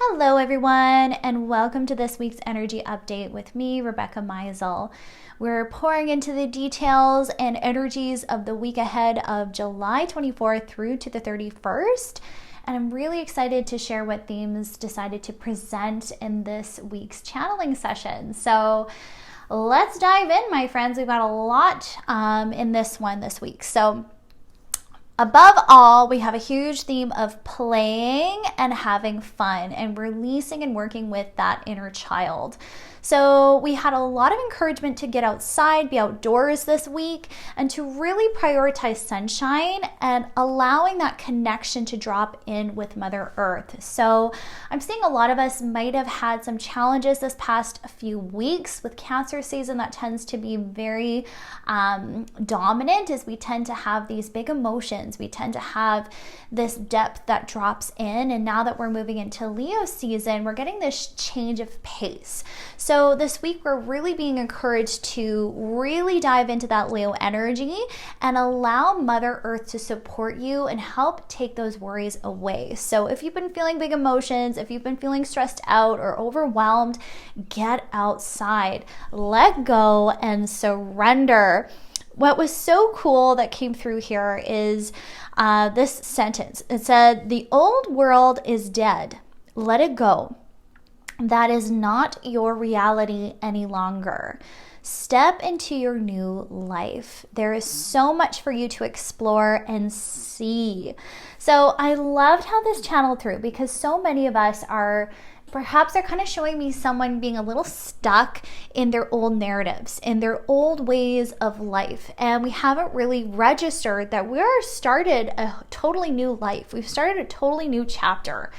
Hello everyone, and welcome to this week's energy update with me, Rebecca.meisl. We're pouring into the details and energies of the week ahead of July 24th through to the 31st. And I'm really excited to share what themes decided to present in this week's channeling session. So let's dive in, my friends. We've got a lot in this one this week. So above all, we have a huge theme of playing and having fun and releasing and working with that inner child. So we had a lot of encouragement to get outside, be outdoors this week, and to really prioritize sunshine and allowing that connection to drop in with Mother Earth. So I'm seeing a lot of us might have had some challenges this past few weeks with Cancer season. That tends to be very dominant, as we tend to have these big emotions. We tend to have this depth that drops in, and now that we're moving into Leo season, we're getting this change of pace. So this week we're really being encouraged to really dive into that Leo energy and allow Mother Earth to support you and help take those worries away. So if you've been feeling big emotions, if you've been feeling stressed out or overwhelmed, get outside, let go and surrender. What was so cool that came through here is this sentence. It said, "The old world is dead. Let it go. That is not your reality any longer. Step into your new life. There is so much for you to explore and see." So I loved how this channeled through, because so many of us are perhaps they're kind of showing me someone being a little stuck in their old narratives, in their old ways of life. And we haven't really registered that we're started a totally new life. We've started a totally new chapter.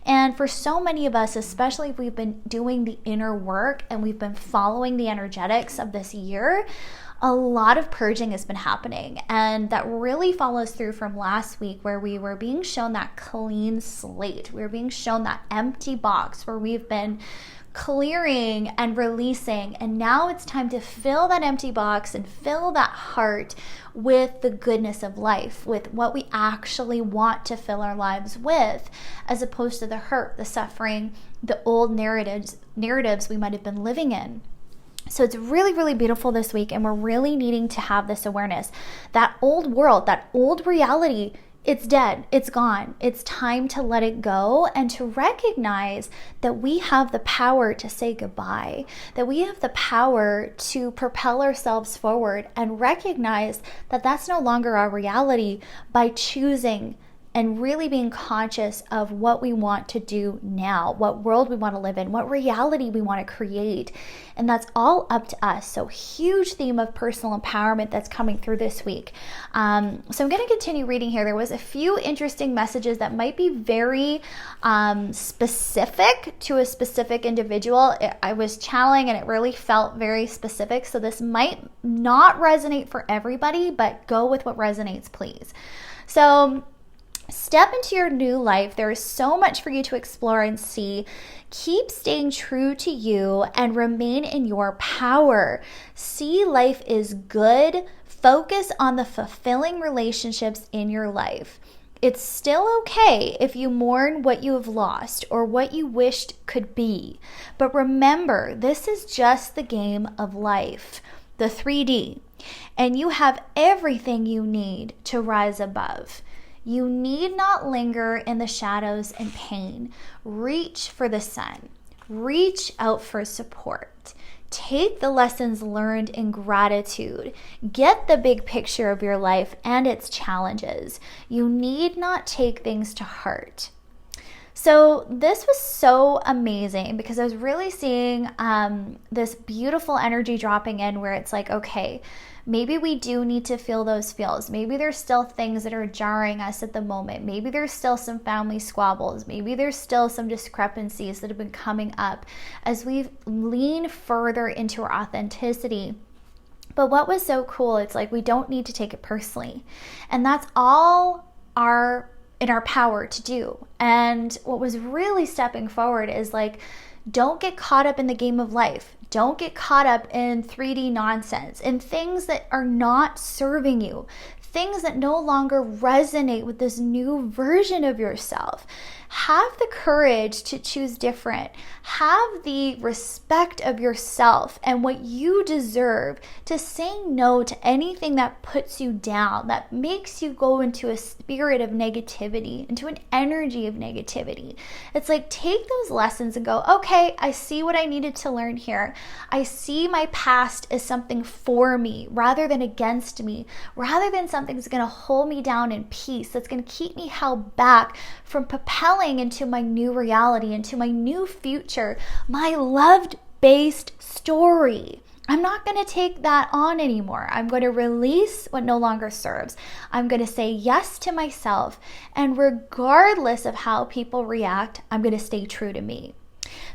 And for so many of us, especially if we've been doing the inner work and we've been following the energetics of this year, a lot of purging has been happening. And that really follows through from last week, where we were being shown that clean slate. We were being shown that empty box where we've been clearing and releasing. And now it's time to fill that empty box and fill that heart with the goodness of life, with what we actually want to fill our lives with, as opposed to the hurt, the suffering, the old narratives we might have been living in. So it's really, really beautiful this week, and we're really needing to have this awareness. That old world, that old reality, it's dead, it's gone. It's time to let it go and to recognize that we have the power to say goodbye, that we have the power to propel ourselves forward and recognize that that's no longer our reality, by choosing and really being conscious of what we want to do now, what world we want to live in, what reality we want to create. And that's all up to us. So huge theme of personal empowerment that's coming through this week. So I'm going to continue reading here. There was a few interesting messages that might be very specific to a specific individual. I was channeling and it really felt very specific. So this might not resonate for everybody, but go with what resonates, please. So step into your new life. There is so much for you to explore and see. Keep staying true to you and remain in your power. See life is good. Focus on the fulfilling relationships in your life. It's still okay if you mourn what you have lost or what you wished could be. But remember, this is just the game of life, the 3D, and you have everything you need to rise above. You need not linger in the shadows and pain. Reach for the sun. Reach out for support. Take the lessons learned in gratitude. Get the big picture of your life and its challenges. You need not take things to heart. So this was so amazing, because I was really seeing this beautiful energy dropping in, where it's like, okay, maybe we do need to feel those feels. Maybe there's still things that are jarring us at the moment. Maybe there's still some family squabbles. Maybe there's still some discrepancies that have been coming up as we lean further into our authenticity. But what was so cool, it's like we don't need to take it personally. And that's all in our power to do. And what was really stepping forward is like, don't get caught up in the game of life. Don't get caught up in 3D nonsense and things that are not serving you, things that no longer resonate with this new version of yourself. have the courage to choose different. Have the respect of yourself and what you deserve to say no to anything that puts you down, that makes you go into a spirit of negativity, into an energy of negativity. It's like, take those lessons and go, okay, I see what I needed to learn here. I see my past as something for me rather than against me, rather than something that's going to hold me down in peace, that's going to keep me held back from propelling into my new reality, into my new future, my loved-based story. I'm not going to take that on anymore. I'm going to release what no longer serves. I'm going to say yes to myself. And regardless of how people react, I'm going to stay true to me.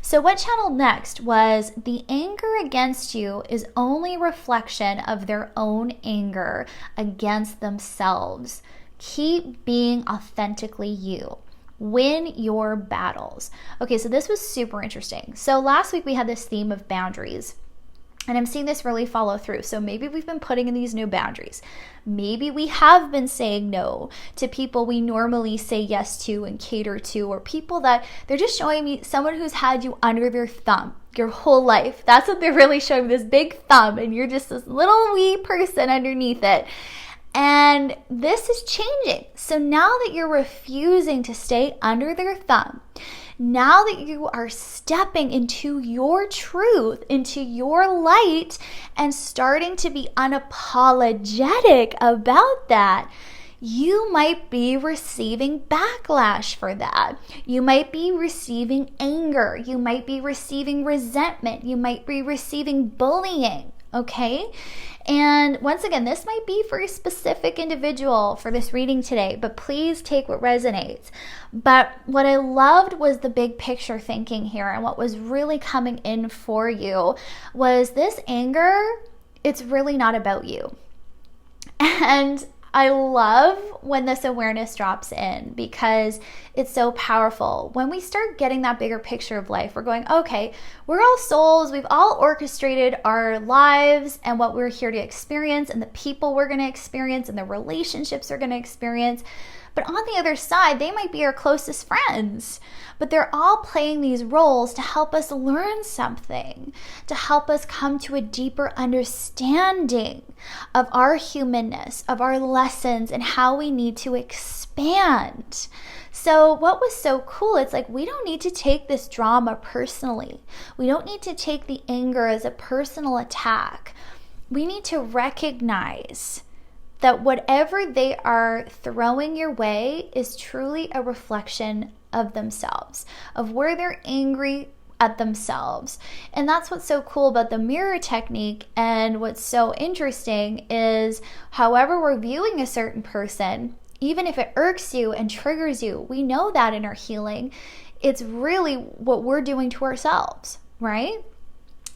So what channeled next was the anger against you is only reflection of their own anger against themselves. Keep being authentically you. Win your battles. Okay, so this was super interesting. So last week we had this theme of boundaries. And I'm seeing this really follow through. So maybe we've been putting in these new boundaries. Maybe we have been saying no to people we normally say yes to and cater to, or people that they're just showing me someone who's had you under their thumb your whole life. That's what they're really showing, this big thumb, and you're just this little wee person underneath it. And this is changing. So now that you're refusing to stay under their thumb, now that you are stepping into your truth, into your light, and starting to be unapologetic about that, you might be receiving backlash for that. You might be receiving anger. You might be receiving resentment. You might be receiving bullying. Okay? And once again, this might be for a specific individual for this reading today, but please take what resonates. But what I loved was the big picture thinking here, and what was really coming in for you was this anger, it's really not about you. And I love when this awareness drops in because it's so powerful. When we start getting that bigger picture of life, we're going, okay, we're all souls. We've all orchestrated our lives and what we're here to experience and the people we're going to experience and the relationships we're going to experience. But on the other side, they might be our closest friends, but they're all playing these roles to help us learn something, to help us come to a deeper understanding of our humanness, of our lessons, and how we need to expand. So what was so cool, it's like we don't need to take this drama personally. We don't need to take the anger as a personal attack. We need to recognize that whatever they are throwing your way is truly a reflection of themselves, of where they're angry at themselves. And that's what's so cool about the mirror technique. And what's so interesting is however we're viewing a certain person, even if it irks you and triggers you, we know that in our healing, it's really what we're doing to ourselves, right?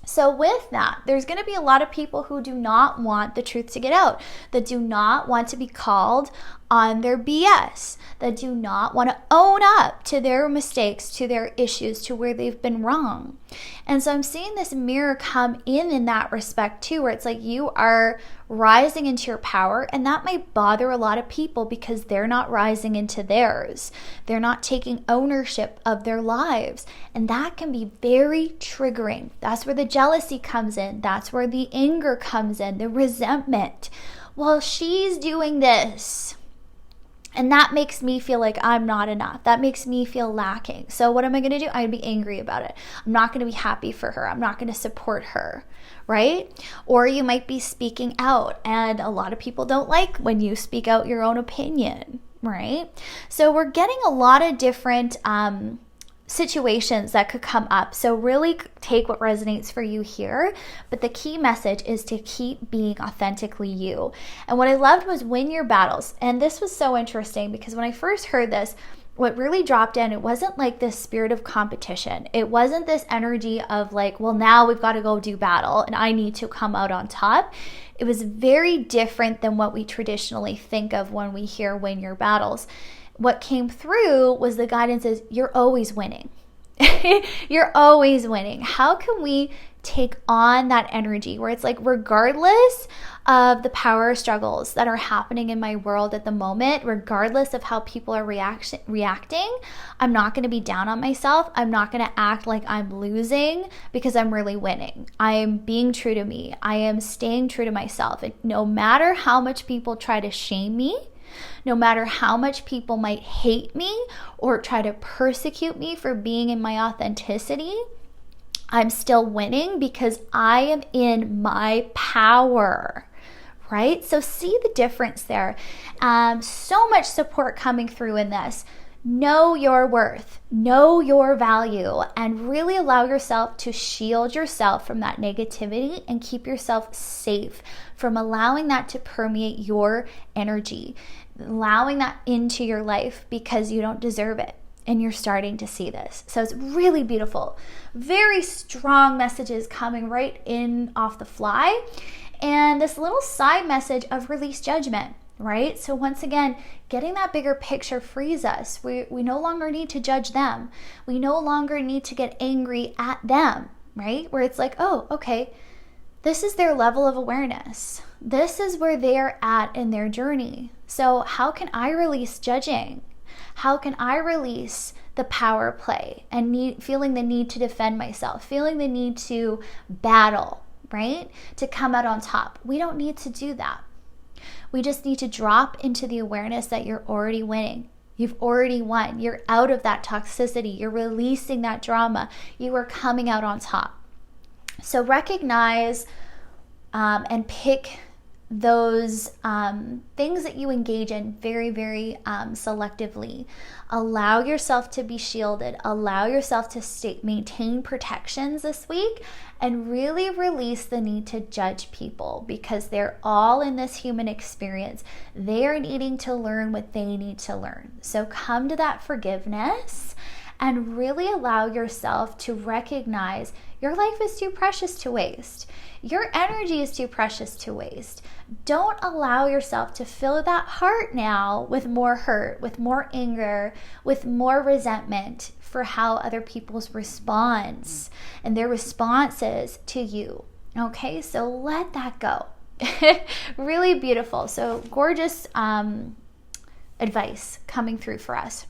So with that, there's going to be a lot of people who do not want the truth to get out, that do not want to be called on their BS, that do not want to own up to their mistakes, to their issues, to where they've been wrong. And so I'm seeing this mirror come in that respect too, where it's like you are rising into your power, and that might bother a lot of people because they're not rising into theirs. They're not taking ownership of their lives, and that can be very triggering. That's where the jealousy comes in. That's where the anger comes in, the resentment. Well, she's doing this, and that makes me feel like I'm not enough. That makes me feel lacking. So what am I going to do? I'm going to be angry about it. I'm not going to be happy for her. I'm not going to support her, right? Or you might be speaking out, and a lot of people don't like when you speak out your own opinion, right? So we're getting a lot of different situations that could come up. So really take what resonates for you here. But the key message is to keep being authentically you. And what I loved was win your battles. And this was so interesting because when I first heard this, what really dropped in, it wasn't like this spirit of competition. It wasn't this energy of like, well, now we've got to go do battle and I need to come out on top. It was very different than what we traditionally think of when we hear win your battles. What came through was the guidance is you're always winning. You're always winning. How can we take on that energy where it's like, regardless of the power struggles that are happening in my world at the moment, regardless of how people are reacting, I'm not going to be down on myself. I'm not going to act like I'm losing because I'm really winning. I am being true to me. I am staying true to myself. And no matter how much people try to shame me, no matter how much people might hate me or try to persecute me for being in my authenticity, I'm still winning because I am in my power, right? So see the difference there. So much support coming through in this. Know your worth, know your value, and really allow yourself to shield yourself from that negativity and keep yourself safe from allowing that to permeate your energy, allowing that into your life because you don't deserve it. And you're starting to see this. So it's really beautiful. Very strong messages coming right in off the fly. And this little side message of release judgment, right? So once again, getting that bigger picture frees us. We no longer need to judge them. We no longer need to get angry at them, right? Where it's like, oh, okay, this is their level of awareness. This is where they're at in their journey. So how can I release judging? How can I release the power play and feeling the need to defend myself, feeling the need to battle, right? To come out on top. We don't need to do that. We just need to drop into the awareness that you're already winning. You've already won. You're out of that toxicity. You're releasing that drama. You are coming out on top. So recognize and pick those things that you engage in very, very selectively. Allow yourself to be shielded. Allow yourself to maintain protections this week and really release the need to judge people because they're all in this human experience. They are needing to learn what they need to learn. So come to that forgiveness and really allow yourself to recognize your life is too precious to waste. Your energy is too precious to waste. Don't allow yourself to fill that heart now with more hurt, with more anger, with more resentment for how other people's response and their responses to you. Okay, so let that go. Really beautiful. So gorgeous advice coming through for us.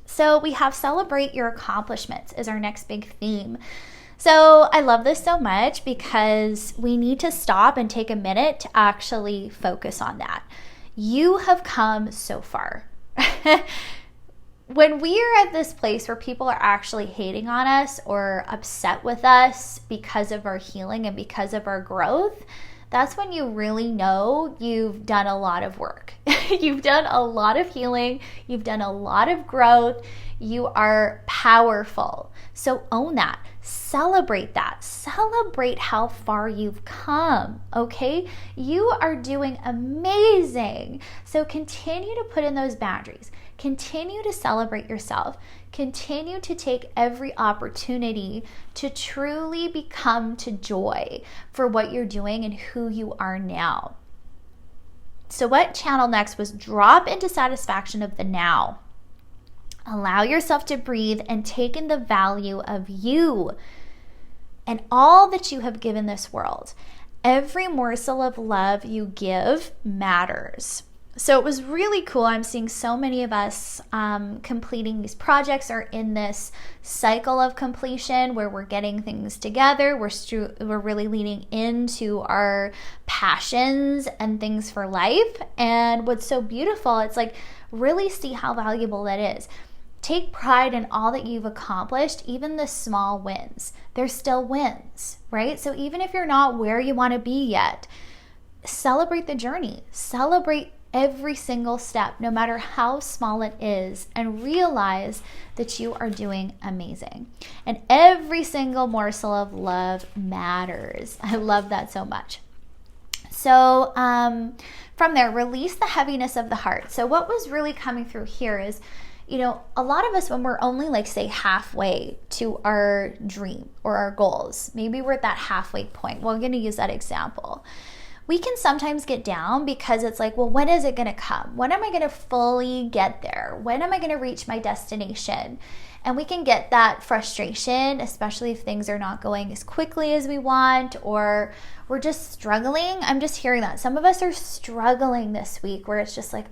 So we have celebrate your accomplishments is our next big theme. So I love this so much because we need to stop and take a minute to actually focus on that. You have come so far. When we are at this place where people are actually hating on us or upset with us because of our healing and because of our growth, that's when you really know you've done a lot of work. You've done a lot of healing. You've done a lot of growth. You are powerful. So own that. Celebrate that. Celebrate how far you've come, okay? You are doing amazing. So continue to put in those boundaries. Continue to celebrate yourself. Continue to take every opportunity to truly become to joy for what you're doing and who you are now. So what channel next was drop into satisfaction of the now. Allow yourself to breathe and take in the value of you and all that you have given this world. Every morsel of love you give matters. So it was really cool. I'm seeing so many of us completing these projects or in this cycle of completion where we're getting things together. We're really leaning into our passions and things for life. And what's so beautiful, it's like really see how valuable that is. Take pride in all that you've accomplished, even the small wins. They're still wins, right? So even if you're not where you want to be yet, celebrate the journey. Celebrate every single step, no matter how small it is, and realize that you are doing amazing. And every single morsel of love matters. I love that so much. So from there, release the heaviness of the heart. So what was really coming through here is, you know, a lot of us, when we're only like, say, halfway to our dream or our goals, maybe we're at that halfway point. Well, I'm going to use that example. we can sometimes get down because it's like, well, when is it going to come? When am I going to fully get there? When am I going to reach my destination? And we can get that frustration, especially if things are not going as quickly as we want, or we're just struggling. I'm just hearing that. Some of us are struggling this week where it's just like,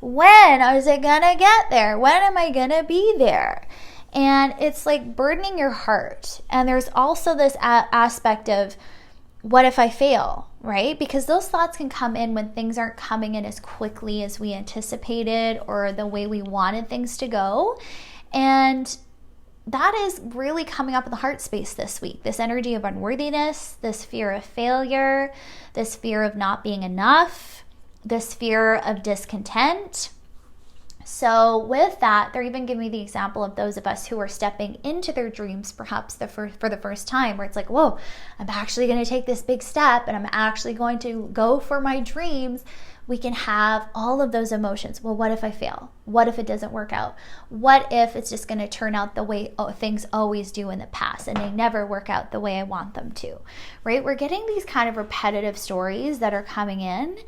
when is it going to get there? When am I going to be there? And it's like burdening your heart. And there's also this aspect of, what if I fail, right? Because those thoughts can come in when things aren't coming in as quickly as we anticipated or the way we wanted things to go. And that is really coming up in the heart space this week. This energy of unworthiness, this fear of failure, this fear of not being enough, this fear of discontent. So with that, they're even giving me the example of those of us who are stepping into their dreams, perhaps for the first time, where it's like, whoa, I'm actually going to take this big step and I'm actually going to go for my dreams. We can have all of those emotions. Well, what if I fail? What if it doesn't work out? What if it's just going to turn out the way things always do in the past and they never work out the way I want them to, right? We're getting these kind of repetitive stories that are coming in.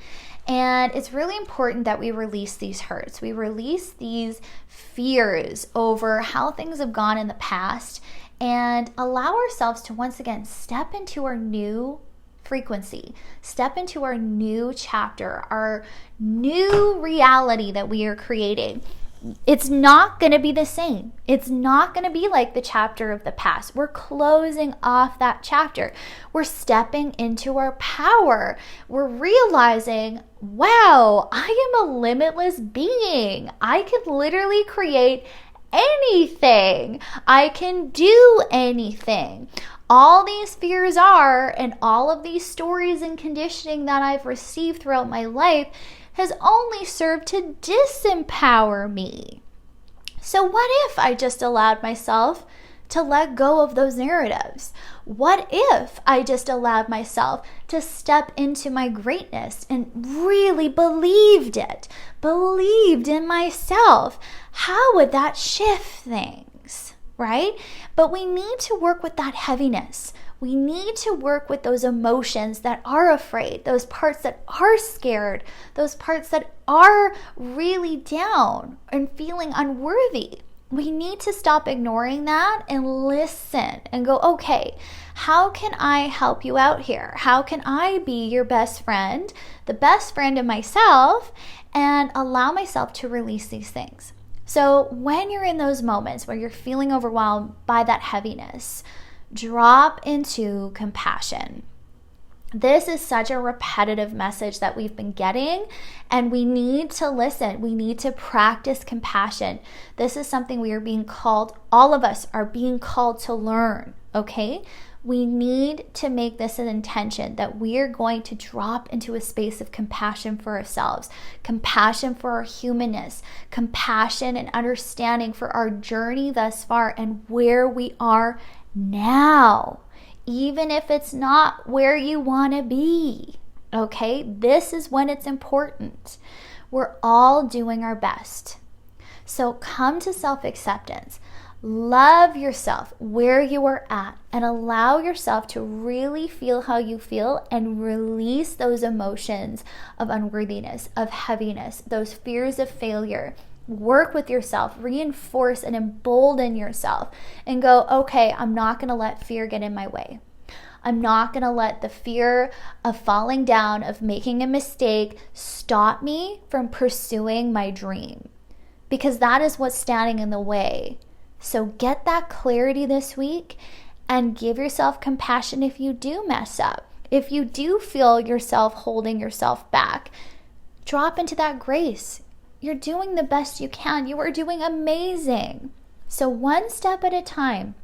And it's really important that we release these hurts. We release these fears over how things have gone in the past and allow ourselves to once again step into our new frequency, step into our new chapter, our new reality that we are creating. It's not going to be the same. It's not going to be like the chapter of the past. We're closing off that chapter. We're stepping into our power. We're realizing, wow, I am a limitless being. I can literally create anything. I can do anything. All these fears are, and all of these stories and conditioning that I've received throughout my life has only served to disempower me. So what if I just allowed myself to let go of those narratives? What if I just allowed myself to step into my greatness and really believed it, believed in myself? How would that shift things, right? But we need to work with that heaviness. We need to work with those emotions that are afraid, those parts that are scared, those parts that are really down and feeling unworthy. We need to stop ignoring that and listen and go, okay, how can I help you out here? How can I be your best friend, the best friend of myself, and allow myself to release these things? So when you're in those moments where you're feeling overwhelmed by that heaviness, drop into compassion. This is such a repetitive message that we've been getting, and we need to listen. We need to practice compassion. This is something we are being called, all of us are being called to learn, okay? We need to make this an intention that we are going to drop into a space of compassion for ourselves, compassion for our humanness, compassion and understanding for our journey thus far and where we are now, even if it's not where you want to be, okay? This is when it's important. We're all doing our best. So come to self-acceptance. Love yourself where you are at and allow yourself to really feel how you feel and release those emotions of unworthiness, of heaviness, those fears of failure. Work with yourself, reinforce and embolden yourself and go, okay, I'm not going to let fear get in my way. I'm not going to let the fear of falling down, of making a mistake, stop me from pursuing my dream, because that is what's standing in the way. So get that clarity this week and give yourself compassion if you do mess up. If you do feel yourself holding yourself back, drop into that grace. You're doing the best you can. You are doing amazing. So one step at a time,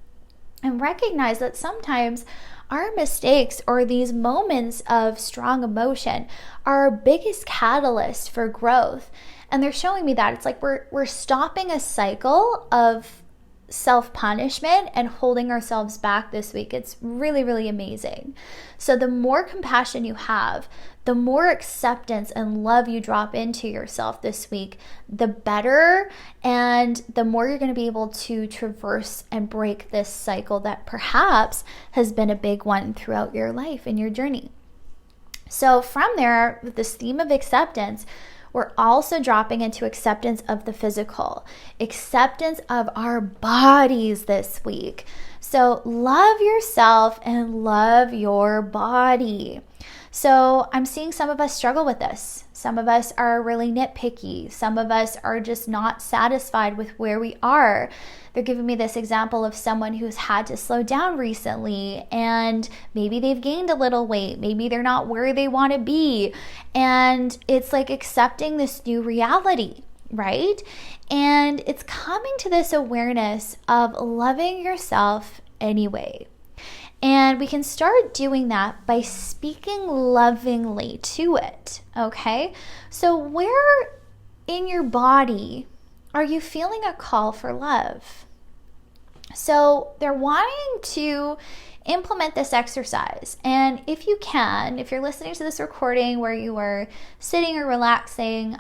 and recognize that sometimes our mistakes or these moments of strong emotion are our biggest catalyst for growth. And they're showing me that. It's like we're stopping a cycle of self-punishment and holding ourselves back this week. It's really, really amazing. So the more compassion you have, the more acceptance and love you drop into yourself this week, the better, and the more you're going to be able to traverse and break this cycle that perhaps has been a big one throughout your life and your journey. So from there, with this theme of acceptance, we're also dropping into acceptance of the physical, acceptance of our bodies this week. So love yourself and love your body. So I'm seeing some of us struggle with this. Some of us are really nitpicky. Some of us are just not satisfied with where we are. They're giving me this example of someone who's had to slow down recently, and maybe they've gained a little weight. Maybe they're not where they want to be. And it's like accepting this new reality, right? And it's coming to this awareness of loving yourself anyway. And we can start doing that by speaking lovingly to it, okay? So where in your body are you feeling a call for love? So they're wanting to implement this exercise. And if you can, if you're listening to this recording where you are sitting or relaxing,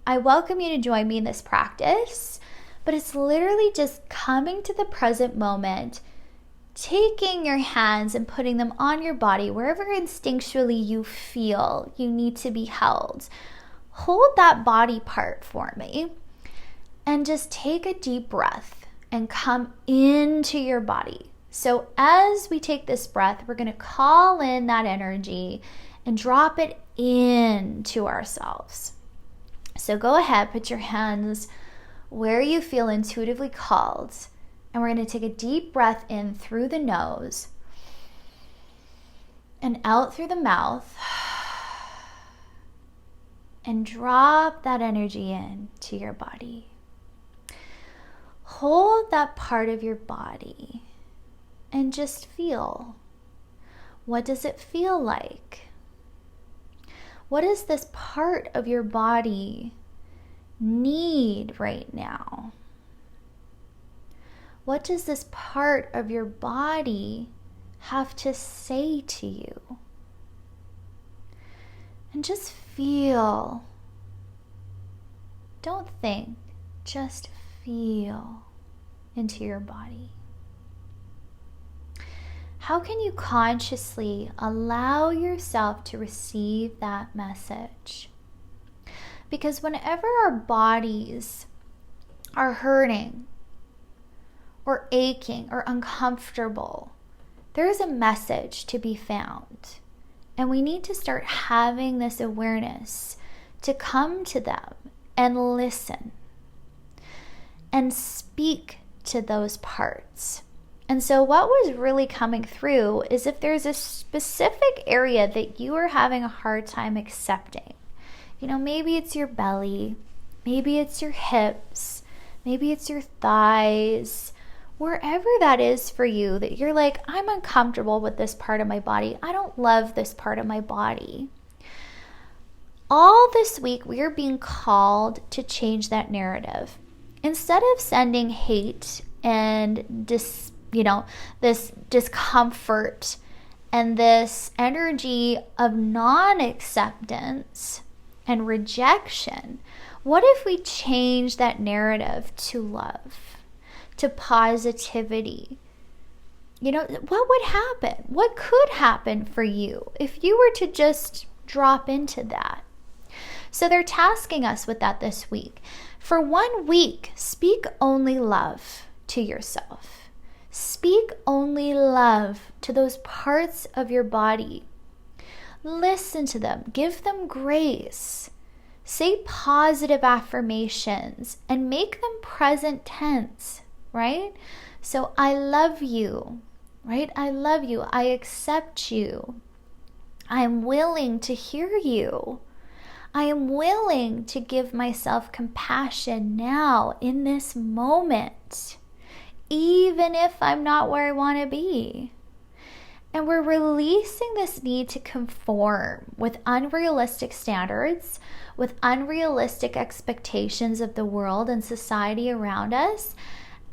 I welcome you to join me in this practice. But it's literally just coming to the present moment, taking your hands and putting them on your body, wherever instinctually you feel you need to be held. Hold that body part for me and just take a deep breath and come into your body. So as we take this breath, we're going to call in that energy and drop it into ourselves. So go ahead, put your hands where you feel intuitively called. And we're going to take a deep breath in through the nose and out through the mouth, and drop that energy in to your body. Hold that part of your body and just feel. What does it feel like? What does this part of your body need right now? What does this part of your body have to say to you? And just feel. Don't think, just feel into your body. How can you consciously allow yourself to receive that message? Because whenever our bodies are hurting, or aching, or uncomfortable, there is a message to be found. And we need to start having this awareness to come to them and listen and speak to those parts. And so what was really coming through is if there's a specific area that you are having a hard time accepting. Maybe it's your belly, maybe it's your hips, maybe it's your thighs, wherever that is for you, that you're like, I'm uncomfortable with this part of my body. I don't love this part of my body. All this week, we are being called to change that narrative. Instead of sending hate and this discomfort and this energy of non-acceptance and rejection, what if we change that narrative to love? To positivity? What would happen? What could happen for you if you were to just drop into that? So they're tasking us with that this week. For 1 week, speak only love to yourself. Speak only love to those parts of your body. Listen to them. Give them grace. Say positive affirmations and make them present tense. Right? So I love you, right? I love you. I accept you. I am willing to hear you. I am willing to give myself compassion now in this moment, even if I'm not where I want to be. And we're releasing this need to conform with unrealistic standards, with unrealistic expectations of the world and society around us.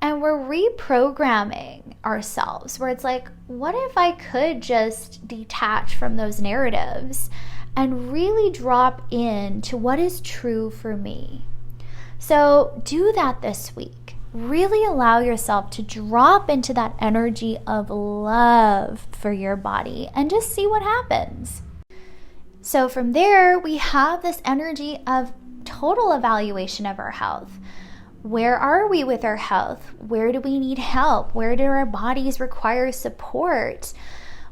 And we're reprogramming ourselves where it's like, what if I could just detach from those narratives and really drop into what is true for me? So do that this week. Really allow yourself to drop into that energy of love for your body and just see what happens. So from there, we have this energy of total evaluation of our health. Where are we with our health? Where do we need help? Where do our bodies require support?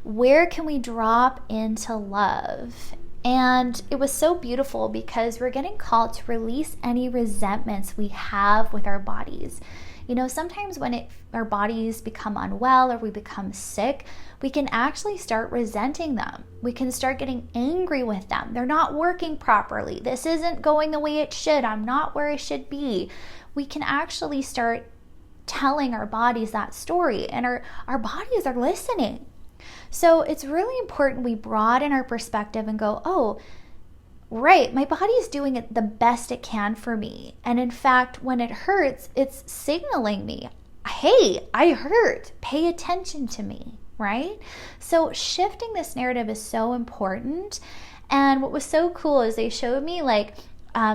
Where can we drop into love? And it was so beautiful because we're getting called to release any resentments we have with our bodies. You know, sometimes when our bodies become unwell or we become sick, we can actually start resenting them. We can start getting angry with them. They're not working properly. This isn't going the way it should. I'm not where I should be. We can actually start telling our bodies that story, and our bodies are listening. So it's really important we broaden our perspective and go, oh, right, my body is doing it the best it can for me. And in fact, when it hurts, it's signaling me, hey, I hurt. Pay attention to me, right? So shifting this narrative is so important. And what was so cool is they showed me like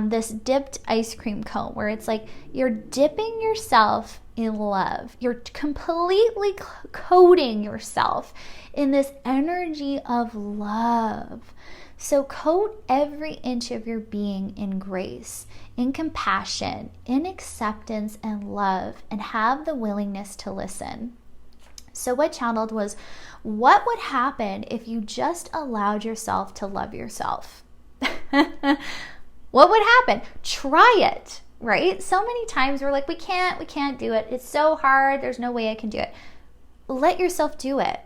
this dipped ice cream cone where it's like you're dipping yourself in love. You're completely coating yourself in this energy of love. So coat every inch of your being in grace, in compassion, in acceptance and love, and have the willingness to listen. So what channeled was, what would happen if you just allowed yourself to love yourself? What would happen? Try it, right? So many times we're like, we can't do it. It's so hard. There's no way I can do it. Let yourself do it.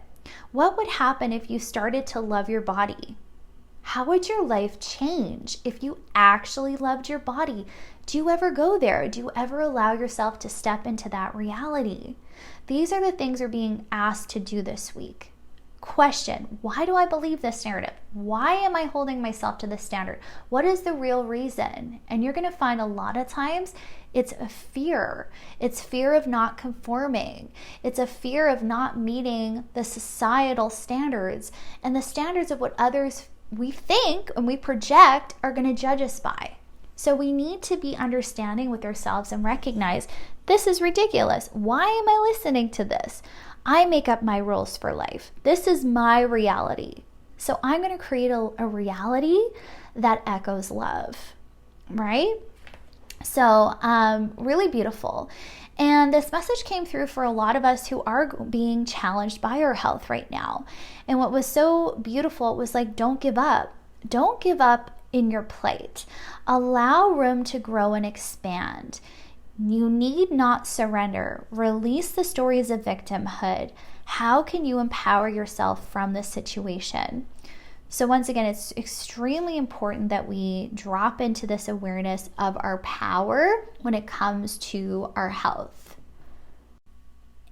What would happen if you started to love your body? How would your life change if you actually loved your body? Do you ever go there? Do you ever allow yourself to step into that reality? These are the things we're being asked to do this week. Question, why do I believe this narrative? Why am I holding myself to this standard? What is the real reason? And you're going to find a lot of times it's a fear. It's fear of not conforming. It's a fear of not meeting the societal standards and the standards of what others we think and we project are going to judge us by. So we need to be understanding with ourselves and recognize this is ridiculous. Why am I listening to this? I make up my rules for life. This is my reality. So I'm going to create a reality that echoes love, right? So really beautiful. And this message came through for a lot of us who are being challenged by our health right now. And what was so beautiful was like, don't give up. Don't give up in your plate. Allow room to grow and expand. You need not surrender. Release the stories of victimhood. How can you empower yourself from this situation? So once again, it's extremely important that we drop into this awareness of our power when it comes to our health.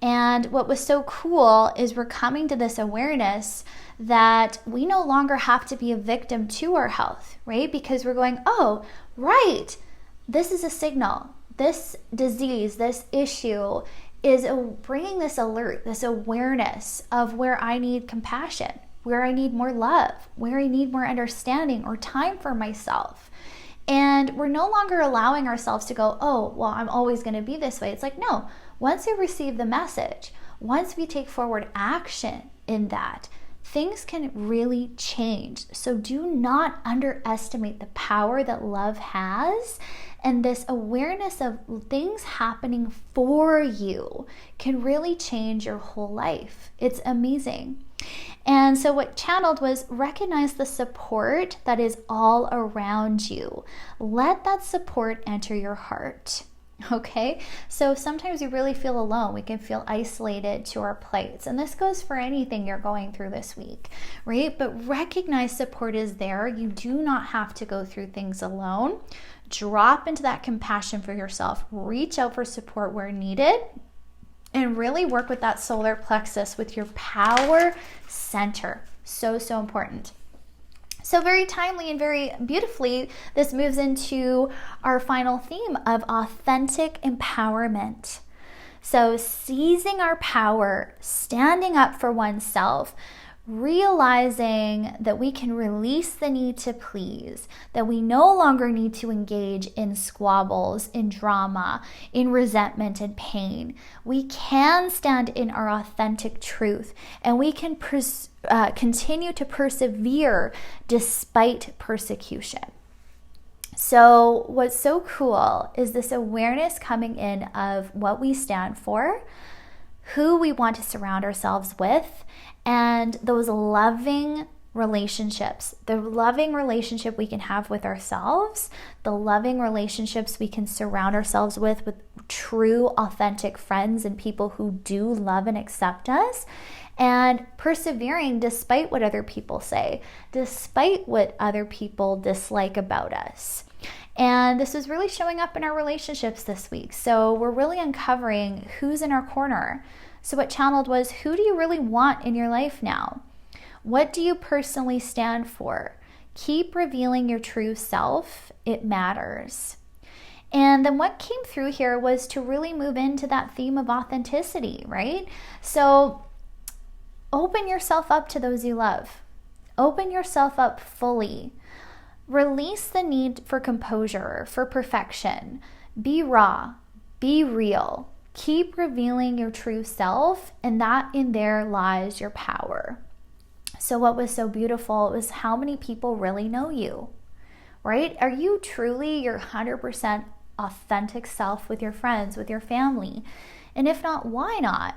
And what was so cool is we're coming to this awareness that we no longer have to be a victim to our health, right? Because we're going, oh, right, this is a signal. This disease, this issue is bringing this alert, this awareness of where I need compassion, where I need more love, where I need more understanding or time for myself. And we're no longer allowing ourselves to go, oh, well, I'm always going to be this way. It's like, no, once we receive the message, once we take forward action in that, things can really change. So do not underestimate the power that love has. And this awareness of things happening for you can really change your whole life. It's amazing. And so what channeled was recognize the support that is all around you. Let that support enter your heart. Okay, so sometimes we really feel alone. We can feel isolated to our plates. And this goes for anything you're going through this week, right? But recognize support is there. You do not have to go through things alone. Drop into that compassion for yourself. Reach out for support where needed. And really work with that solar plexus with your power center. So important. So very timely and very beautifully, this moves into our final theme of authentic empowerment. So seizing our power, standing up for oneself, realizing that we can release the need to please, that we no longer need to engage in squabbles, in drama, in resentment and pain. We can stand in our authentic truth, and we can continue to persevere despite persecution. So what's so cool is this awareness coming in of what we stand for, who we want to surround ourselves with, and those loving relationships, the loving relationship we can have with ourselves, the loving relationships we can surround ourselves with true, authentic friends and people who do love and accept us, and persevering despite what other people say, despite what other people dislike about us. And this is really showing up in our relationships this week. So we're really uncovering who's in our corner. So what channeled was, who do you really want in your life now? What do you personally stand for? Keep revealing your true self. It matters. And then what came through here was to really move into that theme of authenticity, right? So open yourself up to those you love. Open yourself up fully. Release the need for composure, for perfection. Be raw. Be real. Keep revealing your true self, and that in there lies your power. So what was so beautiful was how many people really know you, right? Are you truly your 100% authentic self with your friends, with your family? And if not, why not?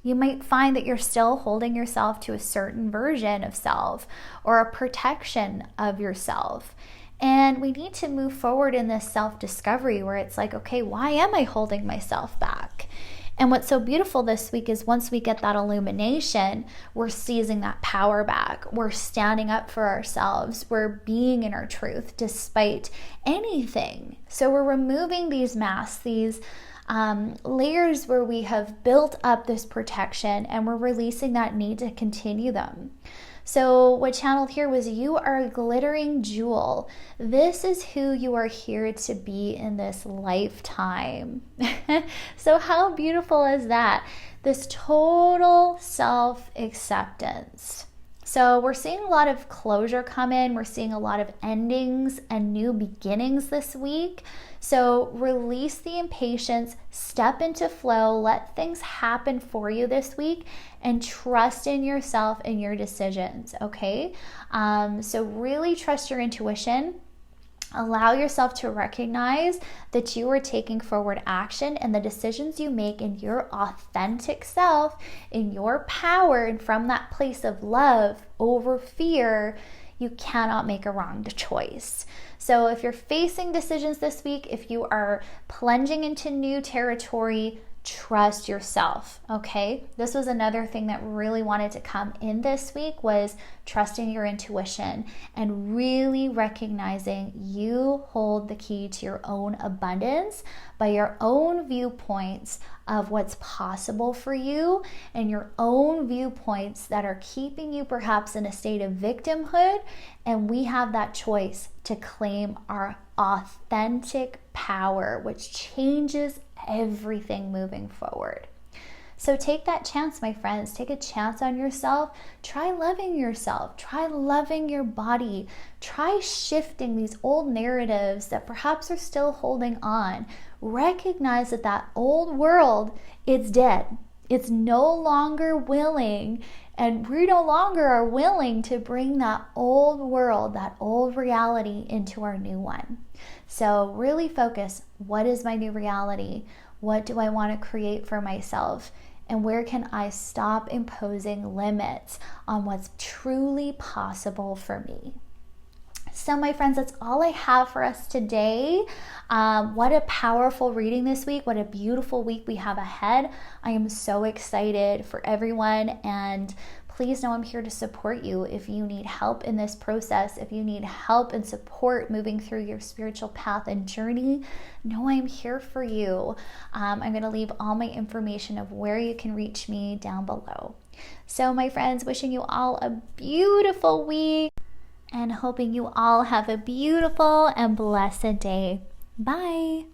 You might find that you're still holding yourself to a certain version of self or a protection of yourself. And we need to move forward in this self-discovery where it's like, okay, why am I holding myself back? And what's so beautiful this week is once we get that illumination, we're seizing that power back. We're standing up for ourselves. We're being in our truth despite anything. So we're removing these masks, these layers where we have built up this protection, and we're releasing that need to continue them. So what channeled here was, you are a glittering jewel. This is who you are here to be in this lifetime. So how beautiful is that? This total self-acceptance. So we're seeing a lot of closure come in. We're seeing a lot of endings and new beginnings this week. So release the impatience, step into flow, let things happen for you this week, and trust in yourself and your decisions, okay? So really trust your intuition. Allow yourself to recognize that you are taking forward action, and the decisions you make in your authentic self, in your power, and from that place of love over fear, you cannot make a wrong choice. So if you're facing decisions this week, if you are plunging into new territory, trust yourself, okay? This was another thing that really wanted to come in this week, was trusting your intuition and really recognizing you hold the key to your own abundance by your own viewpoints of what's possible for you, and your own viewpoints that are keeping you perhaps in a state of victimhood. And we have that choice to claim our authentic power, which changes everything moving forward. So take that chance, my friends. Take a chance on yourself. Try loving yourself. Try loving your body. Try shifting these old narratives that perhaps are still holding on. Recognize that that old world, it's dead. It's no longer willing, and we no longer are willing to bring that old world, that old reality into our new one. So really focus, what is my new reality? What do I want to create for myself? And where can I stop imposing limits on what's truly possible for me? So my friends, that's all I have for us today. What a powerful reading this week. What a beautiful week we have ahead. I am so excited for everyone, and please know I'm here to support you. If you need help in this process, if you need help and support moving through your spiritual path and journey, know I'm here for you. I'm going to leave all my information of where you can reach me down below. So my friends, wishing you all a beautiful week, and hoping you all have a beautiful and blessed day. Bye.